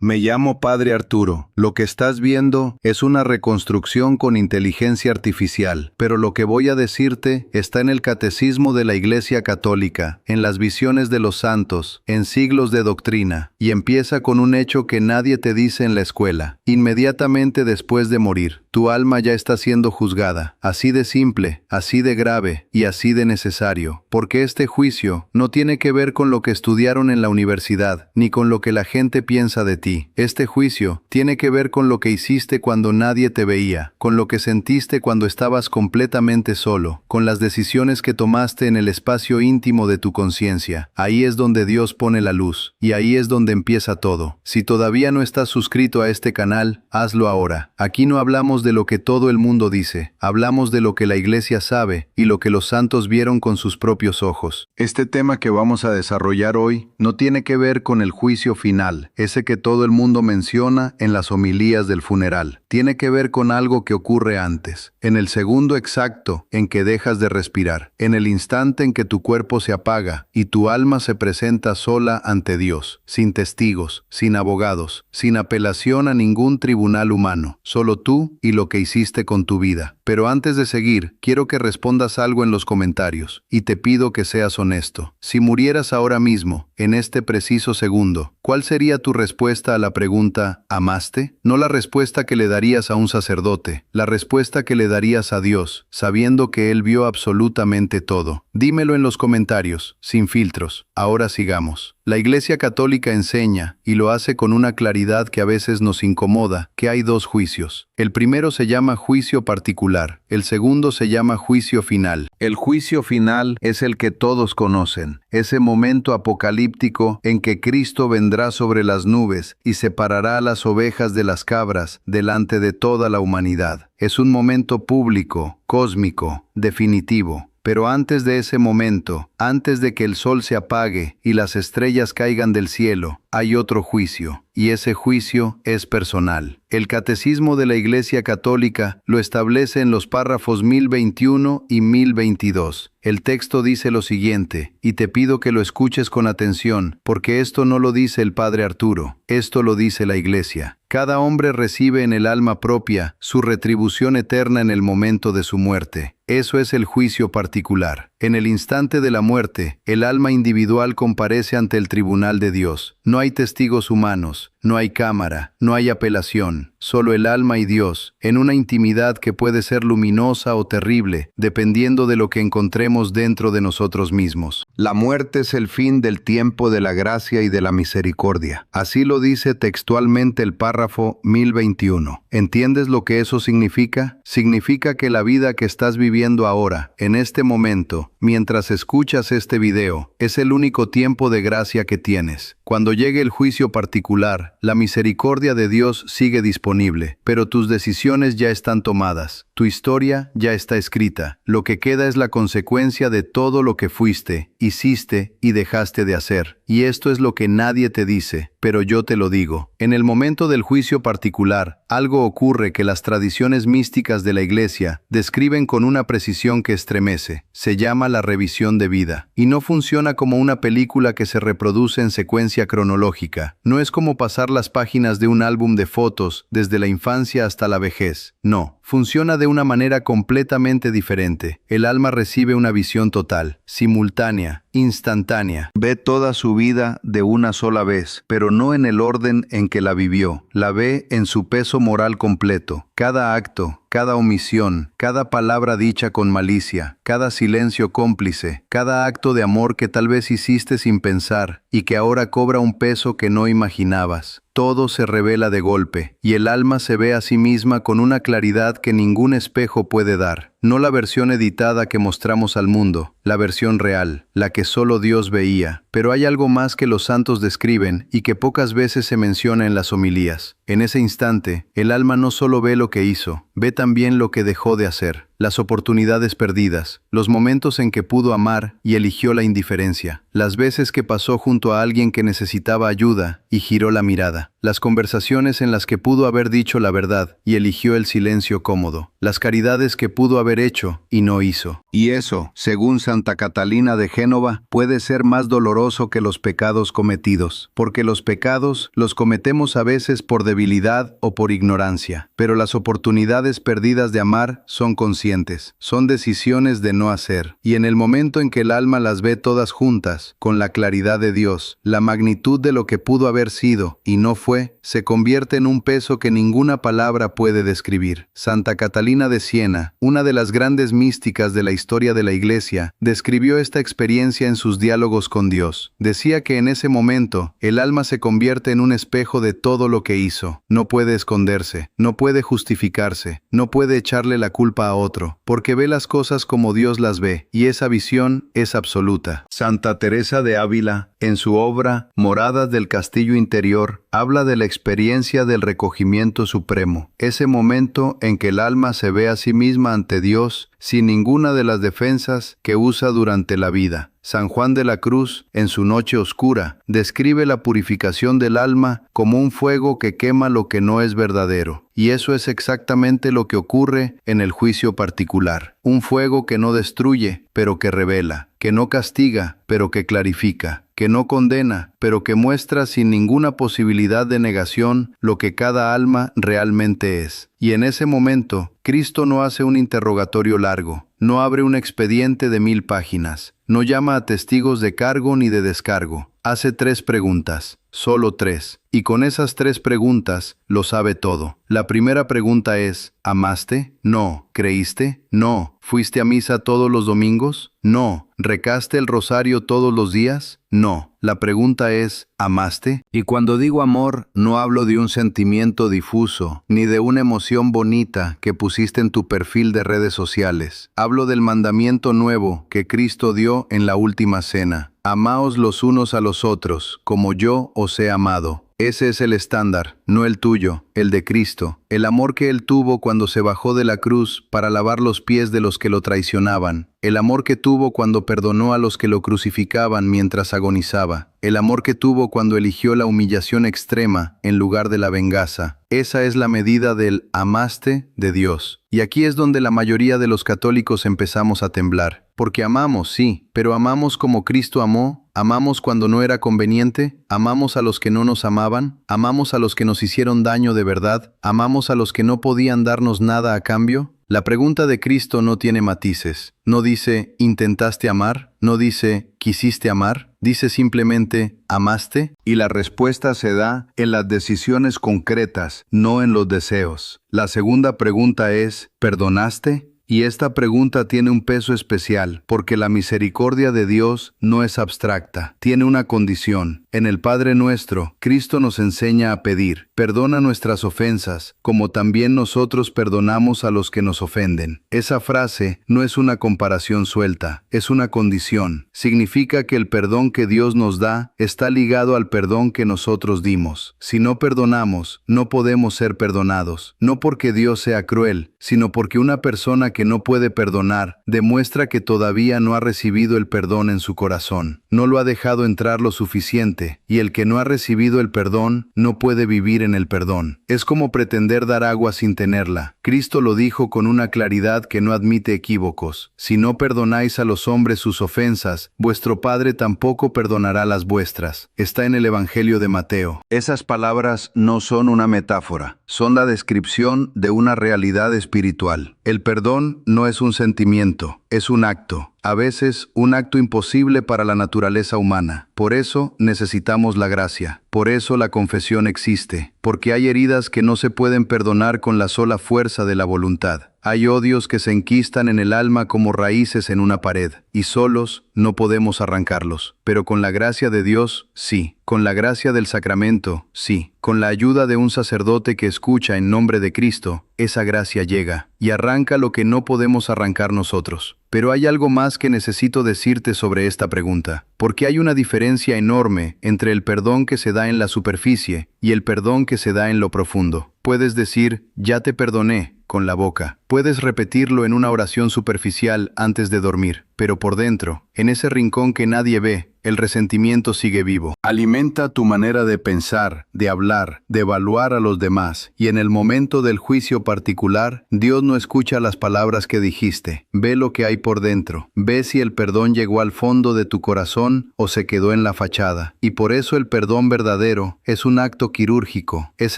Me llamo Padre Arturo. Lo que estás viendo es una reconstrucción con inteligencia artificial, pero lo que voy a decirte está en el Catecismo de la Iglesia Católica, en las visiones de los santos, en siglos de doctrina, y empieza con un hecho que nadie te dice en la escuela. Inmediatamente después de morir, tu alma ya está siendo juzgada, así de simple, así de grave y así de necesario, porque este juicio no tiene que ver con lo que estudiaron en la universidad, ni con lo que la gente piensa de ti. Este juicio tiene que ver con lo que hiciste cuando nadie te veía, con lo que sentiste cuando estabas completamente solo, con las decisiones que tomaste en el espacio íntimo de tu conciencia. Ahí es donde Dios pone la luz, y ahí es donde empieza todo. Si todavía no estás suscrito a este canal, hazlo ahora. Aquí no hablamos de lo que todo el mundo dice, hablamos de lo que la Iglesia sabe y lo que los santos vieron con sus propios ojos. Este tema que vamos a desarrollar hoy no tiene que ver con el juicio final, ese que todo el mundo menciona en las homilías del funeral. Tiene que ver con algo que ocurre antes, en el segundo exacto en que dejas de respirar, en el instante en que tu cuerpo se apaga y tu alma se presenta sola ante Dios, sin testigos, sin abogados, sin apelación a ningún tribunal humano, solo tú y lo que hiciste con tu vida. Pero antes de seguir, quiero que respondas algo en los comentarios, y te pido que seas honesto. Si murieras ahora mismo, en este preciso segundo, ¿cuál sería tu respuesta a la pregunta ¿amaste? No la respuesta que le darías a un sacerdote, la respuesta que le darías a Dios, sabiendo que Él vio absolutamente todo. Dímelo en los comentarios, sin filtros. Ahora sigamos. La Iglesia Católica enseña, y lo hace con una claridad que a veces nos incomoda, que hay dos juicios. El primero se llama juicio particular, el segundo se llama juicio final. El juicio final es el que todos conocen, ese momento apocalíptico en que Cristo vendrá sobre las nubes y separará a las ovejas de las cabras delante de toda la humanidad. Es un momento público, cósmico, definitivo. Pero antes de ese momento, antes de que el sol se apague y las estrellas caigan del cielo, hay otro juicio, y ese juicio es personal. El Catecismo de la Iglesia Católica lo establece en los párrafos 1021 y 1022. El texto dice lo siguiente, y te pido que lo escuches con atención, porque esto no lo dice el Padre Arturo, esto lo dice la Iglesia. Cada hombre recibe en el alma propia su retribución eterna en el momento de su muerte. Eso es el juicio particular. En el instante de la muerte, el alma individual comparece ante el tribunal de Dios. No hay testigos humanos, no hay cámara, no hay apelación, solo el alma y Dios, en una intimidad que puede ser luminosa o terrible, dependiendo de lo que encontremos dentro de nosotros mismos. La muerte es el fin del tiempo de la gracia y de la misericordia. Así lo dice textualmente el párrafo 1021. ¿Entiendes lo que eso significa? Significa que la vida que estás viviendo ahora, en este momento, mientras escuchas este video, es el único tiempo de gracia que tienes. Cuando llegue el juicio particular, la misericordia de Dios sigue disponible, pero tus decisiones ya están tomadas. Tu historia ya está escrita. Lo que queda es la consecuencia de todo lo que fuiste, hiciste y dejaste de hacer. Y esto es lo que nadie te dice, pero yo te lo digo. En el momento del juicio particular, algo ocurre que las tradiciones místicas de la Iglesia describen con una precisión que estremece. Se llama la revisión de vida. Y no funciona como una película que se reproduce en secuencia cronológica. No es como pasar las páginas de un álbum de fotos desde la infancia hasta la vejez. No, funciona de una manera completamente diferente. El alma recibe una visión total, simultánea, instantánea. Ve toda su vida de una sola vez, pero no en el orden en que la vivió. La ve en su peso moral completo. Cada acto, cada omisión, cada palabra dicha con malicia, cada silencio cómplice, cada acto de amor que tal vez hiciste sin pensar y que ahora cobra un peso que no imaginabas. Todo se revela de golpe, y el alma se ve a sí misma con una claridad que ningún espejo puede dar. No la versión editada que mostramos al mundo, la versión real, la que solo Dios veía. Pero hay algo más que los santos describen y que pocas veces se menciona en las homilías. En ese instante, el alma no solo ve lo que hizo, ve también lo que dejó de hacer, las oportunidades perdidas, los momentos en que pudo amar y eligió la indiferencia, las veces que pasó junto a alguien que necesitaba ayuda y giró la mirada. las conversaciones en las que pudo haber dicho la verdad y eligió el silencio cómodo, las caridades que pudo haber hecho y no hizo. Y eso, según Santa Catalina de Génova, puede ser más doloroso que los pecados cometidos, porque los pecados los cometemos a veces por debilidad o por ignorancia, pero las oportunidades perdidas de amar son conscientes, son decisiones de no hacer, y en el momento en que el alma las ve todas juntas, con la claridad de Dios, la magnitud de lo que pudo haber sido y no fue, se convierte en un peso que ninguna palabra puede describir. Santa Catalina de Siena, una de las grandes místicas de la historia de la Iglesia, describió esta experiencia en sus diálogos con Dios. Decía que en ese momento, el alma se convierte en un espejo de todo lo que hizo. No puede esconderse, no puede justificarse, no puede echarle la culpa a otro, porque ve las cosas como Dios las ve, y esa visión es absoluta. Santa Teresa de Ávila, en su obra Moradas del Castillo Interior, habla de la experiencia del recogimiento supremo, ese momento en que el alma se ve a sí misma ante Dios sin ninguna de las defensas que usa durante la vida. San Juan de la Cruz, en su Noche Oscura, describe la purificación del alma como un fuego que quema lo que no es verdadero. Y eso es exactamente lo que ocurre en el juicio particular. Un fuego que no destruye, pero que revela, que no castiga, pero que clarifica, que no condena, pero que muestra sin ninguna posibilidad de negación lo que cada alma realmente es. Y en ese momento, Cristo no hace un interrogatorio largo, no abre un expediente de 1000 páginas, no llama a testigos de cargo ni de descargo, hace 3 preguntas, solo 3, y con esas 3 preguntas lo sabe todo. La primera pregunta es, ¿amaste? No. ¿Creíste? No. ¿Fuiste a misa todos los domingos? No. ¿Recaste el rosario todos los días? No. La pregunta es, ¿amaste? Y cuando digo amor, no hablo de un sentimiento difuso, ni de una emoción bonita que pusiste en tu perfil de redes sociales. Hablo del mandamiento nuevo que Cristo dio en la última cena. Amaos los unos a los otros, como yo os he amado. Ese es el estándar, no el tuyo, el de Cristo. El amor que Él tuvo cuando se bajó de la cruz para lavar los pies de los que lo traicionaban. El amor que tuvo cuando perdonó a los que lo crucificaban mientras agonizaba. El amor que tuvo cuando eligió la humillación extrema en lugar de la venganza. Esa es la medida del amaste de Dios. Y aquí es donde la mayoría de los católicos empezamos a temblar. Porque amamos, sí, pero amamos como Cristo amó. ¿Amamos cuando no era conveniente? ¿Amamos a los que no nos amaban? ¿Amamos a los que nos hicieron daño de verdad? ¿Amamos a los que no podían darnos nada a cambio? La pregunta de Cristo no tiene matices. No dice, ¿intentaste amar? No dice, ¿quisiste amar? Dice simplemente, ¿amaste? Y la respuesta se da en las decisiones concretas, no en los deseos. La segunda pregunta es, ¿perdonaste? Y esta pregunta tiene un peso especial, porque la misericordia de Dios no es abstracta, tiene una condición. En el Padre Nuestro, Cristo nos enseña a pedir, perdona nuestras ofensas, como también nosotros perdonamos a los que nos ofenden. Esa frase no es una comparación suelta, es una condición. Significa que el perdón que Dios nos da está ligado al perdón que nosotros dimos. Si no perdonamos, no podemos ser perdonados, no porque Dios sea cruel, sino porque una persona que no puede perdonar demuestra que todavía no ha recibido el perdón en su corazón. No lo ha dejado entrar lo suficiente, y el que no ha recibido el perdón no puede vivir en el perdón. Es como pretender dar agua sin tenerla. Cristo lo dijo con una claridad que no admite equívocos. Si no perdonáis a los hombres sus ofensas, vuestro Padre tampoco perdonará las vuestras. Está en el Evangelio de Mateo. Esas palabras no son una metáfora, son la descripción de una realidad espiritual. El perdón no es un sentimiento, es un acto. A veces, un acto imposible para la naturaleza humana. Por eso necesitamos la gracia. Por eso la confesión existe. Porque hay heridas que no se pueden perdonar con la sola fuerza de la voluntad. Hay odios que se enquistan en el alma como raíces en una pared, y solos no podemos arrancarlos. Pero con la gracia de Dios, sí. Con la gracia del sacramento, sí. Con la ayuda de un sacerdote que escucha en nombre de Cristo, esa gracia llega y arranca lo que no podemos arrancar nosotros. Pero hay algo más que necesito decirte sobre esta pregunta, porque hay una diferencia enorme entre el perdón que se da en la superficie y el perdón que se da en lo profundo. Puedes decir, ya te perdoné, con la boca. Puedes repetirlo en una oración superficial antes de dormir, pero por dentro, en ese rincón que nadie ve, el resentimiento sigue vivo. Alimenta tu manera de pensar, de hablar, de evaluar a los demás, y en el momento del juicio particular, Dios no escucha las palabras que dijiste. Ve lo que hay por dentro. Ve si el perdón llegó al fondo de tu corazón o se quedó en la fachada. Y por eso el perdón verdadero es un acto quirúrgico. Es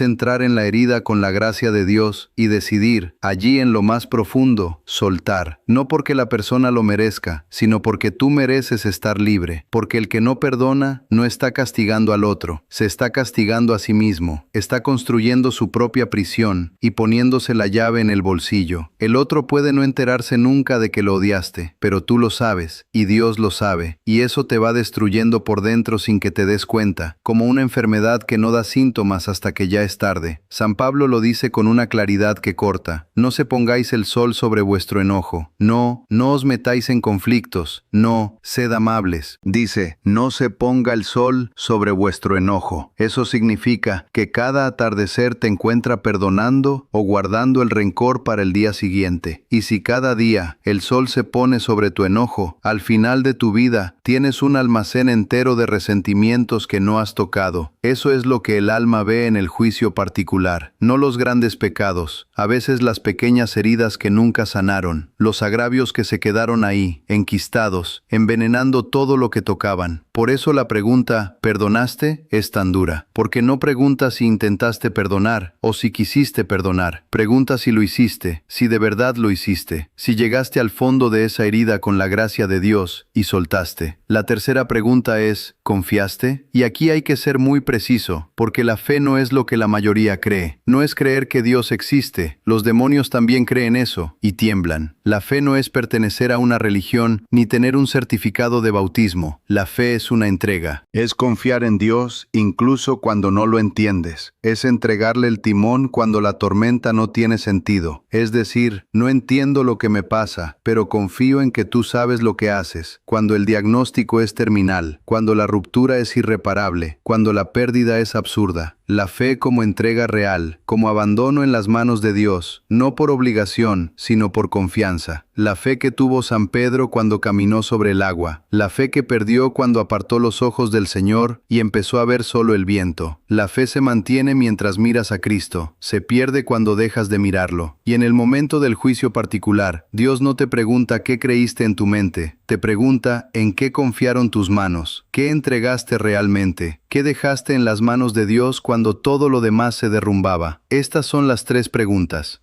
entrar en la herida con la gracia de Dios y decidir, allí en lo más profundo, soltar. No porque la persona lo merezca, sino porque tú mereces estar libre. Porque el que no perdona no está castigando al otro, se está castigando a sí mismo, está construyendo su propia prisión y poniéndose la llave en el bolsillo. El otro puede no enterarse nunca de que lo odiaste, pero tú lo sabes, y Dios lo sabe, y eso te va destruyendo por dentro sin que te des cuenta, como una enfermedad que no da síntomas hasta que ya es tarde. San Pablo lo dice con una claridad que corta: no se pongáis el sol sobre vuestro enojo, no os metáis en conflictos, no, sed amables. Dice, no se ponga el sol sobre vuestro enojo. Eso significa que cada atardecer te encuentra perdonando o guardando el rencor para el día siguiente. Y si cada día el sol se pone sobre tu enojo, al final de tu vida tienes un almacén entero de resentimientos que no has tocado. Eso es lo que el alma ve en el juicio particular, no los grandes pecados, a veces las pequeñas heridas que nunca sanaron, los agravios que se quedaron ahí, enquistados, envenenando todo lo que tocaban. Por eso la pregunta ¿perdonaste? Es tan dura, porque no pregunta si intentaste perdonar o si quisiste perdonar. Pregunta si lo hiciste, si de verdad lo hiciste, si llegaste al fondo de esa herida con la gracia de Dios y soltaste. La tercera pregunta es ¿confiaste? Y aquí hay que ser muy preciso, porque la fe no es lo que la mayoría cree. No es creer que Dios existe. Los demonios también creen eso y tiemblan. La fe no es pertenecer a una religión ni tener un certificado de bautismo. La fe es una entrega. Es confiar en Dios incluso cuando no lo entiendes. Es entregarle el timón cuando la tormenta no tiene sentido. Es decir, no entiendo lo que me pasa, pero confío en que tú sabes lo que haces. Cuando el diagnóstico es terminal, cuando la ruptura es irreparable, cuando la pérdida es absurda. La fe como entrega real, como abandono en las manos de Dios, no por obligación, sino por confianza. La fe que tuvo San Pedro cuando caminó sobre el agua. La fe que perdió cuando apartó los ojos del Señor y empezó a ver solo el viento. La fe se mantiene mientras miras a Cristo, se pierde cuando dejas de mirarlo. Y en el momento del juicio particular, Dios no te pregunta qué creíste en tu mente, te pregunta en qué confiaron tus manos, qué entregaste realmente, qué dejaste en las manos de Dios cuando todo lo demás se derrumbaba. Estas son las tres preguntas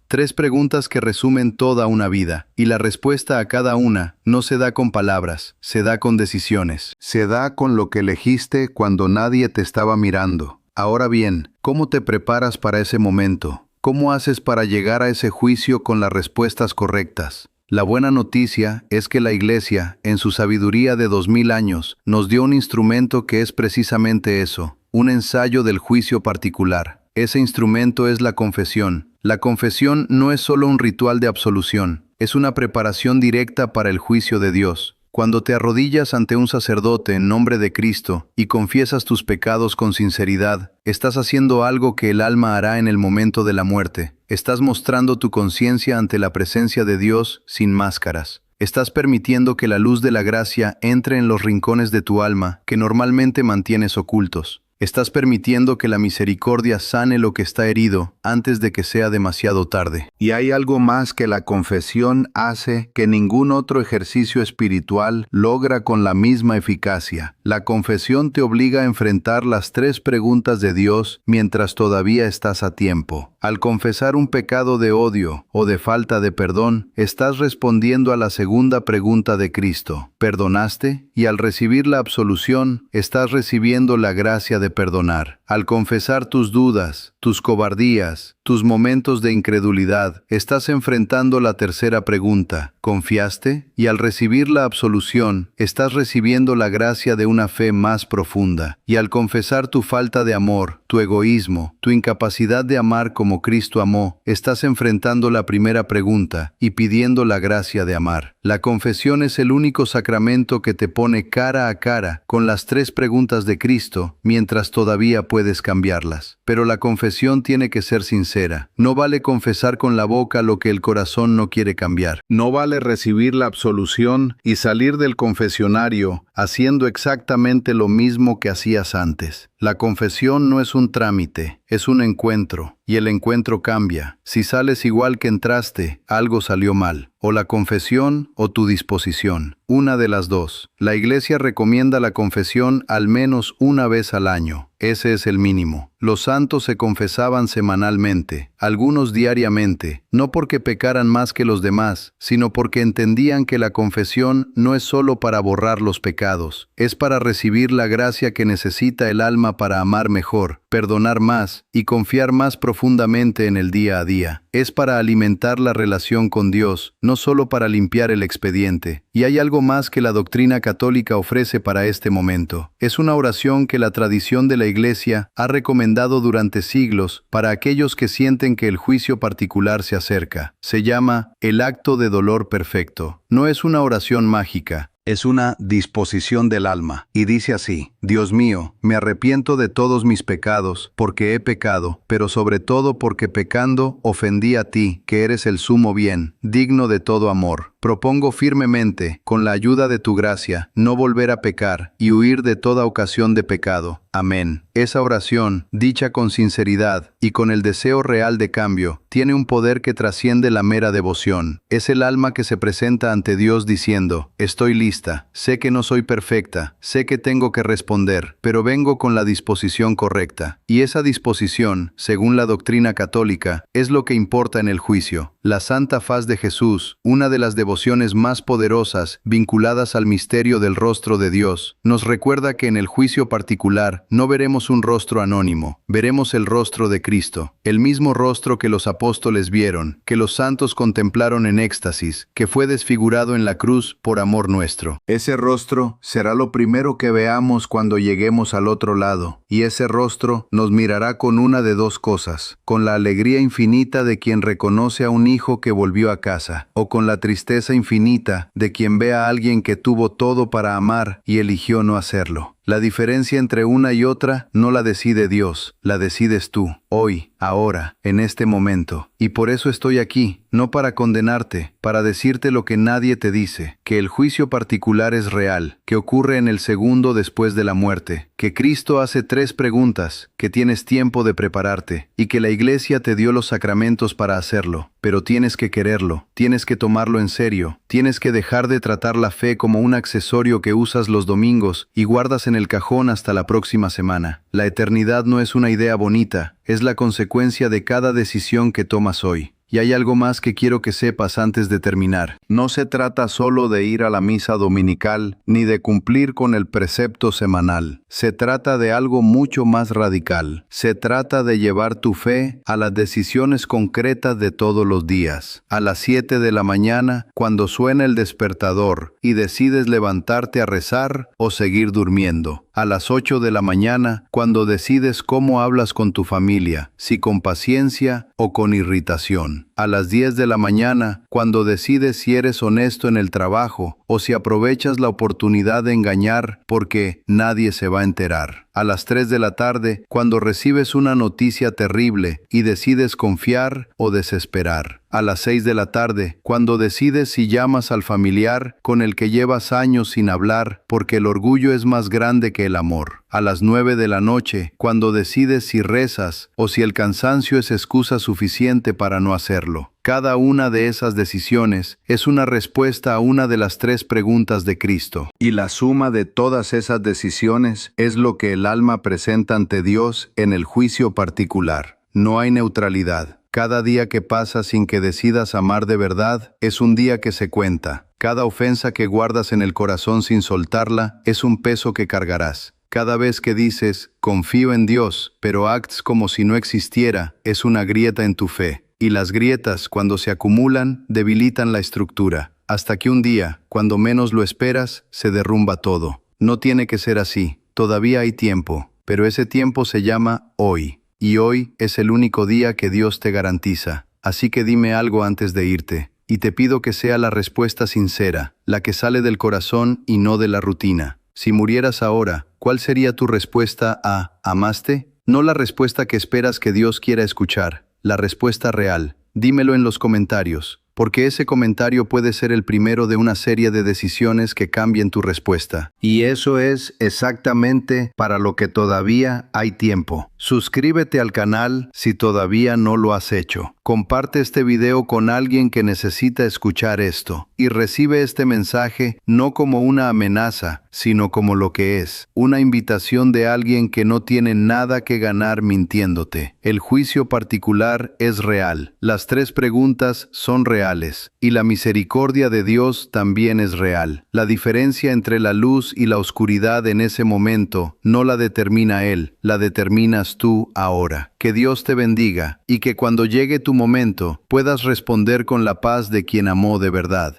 que resumen toda una vida, y la respuesta a cada una no se da con palabras, se da con decisiones. Se da con lo que elegiste cuando nadie te estaba mirando. Ahora bien, ¿cómo te preparas para ese momento? ¿Cómo haces para llegar a ese juicio con las respuestas correctas? La buena noticia es que la Iglesia, en su sabiduría de 2000 años, nos dio un instrumento que es precisamente eso, un ensayo del juicio particular. Ese instrumento es la confesión. La confesión no es solo un ritual de absolución, es una preparación directa para el juicio de Dios. Cuando te arrodillas ante un sacerdote en nombre de Cristo y confiesas tus pecados con sinceridad, estás haciendo algo que el alma hará en el momento de la muerte. Estás mostrando tu conciencia ante la presencia de Dios sin máscaras. Estás permitiendo que la luz de la gracia entre en los rincones de tu alma que normalmente mantienes ocultos. Estás permitiendo que la misericordia sane lo que está herido antes de que sea demasiado tarde. Y hay algo más que la confesión hace que ningún otro ejercicio espiritual logra con la misma eficacia. La confesión te obliga a enfrentar las tres preguntas de Dios mientras todavía estás a tiempo. Al confesar un pecado de odio o de falta de perdón, estás respondiendo a la segunda pregunta de Cristo. ¿Perdonaste? Y al recibir la absolución, estás recibiendo la gracia de perdonar. Al confesar tus dudas, tus cobardías, tus momentos de incredulidad, estás enfrentando la tercera pregunta. ¿Confiaste? Y al recibir la absolución, estás recibiendo la gracia de una fe más profunda. Y al confesar tu falta de amor, tu egoísmo, tu incapacidad de amar como Cristo amó, estás enfrentando la primera pregunta y pidiendo la gracia de amar. La confesión es el único sacramento que te pone cara a cara con las tres preguntas de Cristo, mientras todavía puedes cambiarlas. Pero la confesión confesión tiene que ser sincera. No vale confesar con la boca lo que el corazón no quiere cambiar. No vale recibir la absolución y salir del confesionario haciendo exactamente lo mismo que hacías antes. La confesión no es un trámite, es un encuentro, y el encuentro cambia. Si sales igual que entraste, algo salió mal. O la confesión o tu disposición. Una de las dos. La Iglesia recomienda la confesión al menos una vez al año. Ese es el mínimo. Los santos se confesaban semanalmente, algunos diariamente, no porque pecaran más que los demás, sino porque entendían que la confesión no es solo para borrar los pecados, es para recibir la gracia que necesita el alma para amar mejor, perdonar más y confiar más profundamente en el día a día. Es para alimentar la relación con Dios, no solo para limpiar el expediente. Y hay algo más que la doctrina católica ofrece para este momento. Es una oración que la tradición de la Iglesia ha recomendado durante siglos para aquellos que sienten que el juicio particular se acerca. Se llama el acto de dolor perfecto. No es una oración mágica. Es una disposición del alma, y dice así: Dios mío, me arrepiento de todos mis pecados, porque he pecado, pero sobre todo porque pecando ofendí a ti, que eres el sumo bien, digno de todo amor. Propongo firmemente, con la ayuda de tu gracia, no volver a pecar y huir de toda ocasión de pecado. Amén. Esa oración, dicha con sinceridad y con el deseo real de cambio, tiene un poder que trasciende la mera devoción. Es el alma que se presenta ante Dios diciendo: estoy lista, sé que no soy perfecta, sé que tengo que responder, pero vengo con la disposición correcta. Y esa disposición, según la doctrina católica, es lo que importa en el juicio. La Santa Faz de Jesús, una de las devociones más poderosas vinculadas al misterio del rostro de Dios, nos recuerda que en el juicio particular no veremos un rostro anónimo, veremos el rostro de Cristo, el mismo rostro que los apóstoles vieron, que los santos contemplaron en éxtasis, que fue desfigurado en la cruz por amor nuestro. Ese rostro será lo primero que veamos cuando lleguemos al otro lado, y ese rostro nos mirará con una de dos cosas: con la alegría infinita de quien reconoce a un hijo que volvió a casa, o con la tristeza infinita de quien ve a alguien que tuvo todo para amar y eligió no hacerlo. La diferencia entre una y otra no la decide Dios, la decides tú, hoy, ahora, en este momento. Y por eso estoy aquí, no para condenarte, para decirte lo que nadie te dice, que el juicio particular es real, que ocurre en el segundo después de la muerte, que Cristo hace 3 preguntas, que tienes tiempo de prepararte, y que la Iglesia te dio los sacramentos para hacerlo. Pero tienes que quererlo, tienes que tomarlo en serio, tienes que dejar de tratar la fe como un accesorio que usas los domingos y guardas en el cajón hasta la próxima semana. La eternidad no es una idea bonita, es la consecuencia de cada decisión que tomas hoy. Y hay algo más que quiero que sepas antes de terminar. No se trata solo de ir a la misa dominical, ni de cumplir con el precepto semanal. Se trata de algo mucho más radical. Se trata de llevar tu fe a las decisiones concretas de todos los días. A las 7 de la mañana, cuando suena el despertador, y decides levantarte a rezar o seguir durmiendo. A las 8 de la mañana, cuando decides cómo hablas con tu familia, si con paciencia o con irritación. A las 10 de la mañana, cuando decides si eres honesto en el trabajo o si aprovechas la oportunidad de engañar porque nadie se va a enterar. A las 3 de la tarde, cuando recibes una noticia terrible y decides confiar o desesperar. A las 6 de la tarde, cuando decides si llamas al familiar con el que llevas años sin hablar porque el orgullo es más grande que el amor. A las 9 de la noche, cuando decides si rezas o si el cansancio es excusa suficiente para no hacerlo. Cada una de esas decisiones es una respuesta a una de las 3 preguntas de Cristo. Y la suma de todas esas decisiones es lo que el alma presenta ante Dios en el juicio particular. No hay neutralidad. Cada día que pasa sin que decidas amar de verdad es un día que se cuenta. Cada ofensa que guardas en el corazón sin soltarla es un peso que cargarás. Cada vez que dices, confío en Dios, pero acts como si no existiera, es una grieta en tu fe. Y las grietas, cuando se acumulan, debilitan la estructura, hasta que un día, cuando menos lo esperas, se derrumba todo. No tiene que ser así, todavía hay tiempo, pero ese tiempo se llama hoy. Y hoy es el único día que Dios te garantiza. Así que dime algo antes de irte, y te pido que sea la respuesta sincera, la que sale del corazón y no de la rutina. Si murieras ahora, ¿cuál sería tu respuesta a ¿amaste? No la respuesta que esperas que Dios quiera escuchar, la respuesta real. Dímelo en los comentarios, porque ese comentario puede ser el primero de una serie de decisiones que cambien tu respuesta. Y eso es exactamente para lo que todavía hay tiempo. Suscríbete al canal si todavía no lo has hecho. Comparte este video con alguien que necesita escuchar esto. Y recibe este mensaje no como una amenaza, sino como lo que es. Una invitación de alguien que no tiene nada que ganar mintiéndote. El juicio particular es real. Las 3 preguntas son reales. Y la misericordia de Dios también es real. La diferencia entre la luz y la oscuridad en ese momento no la determina Él, la determinas tú ahora. Que Dios te bendiga y que cuando llegue tu momento puedas responder con la paz de quien amó de verdad.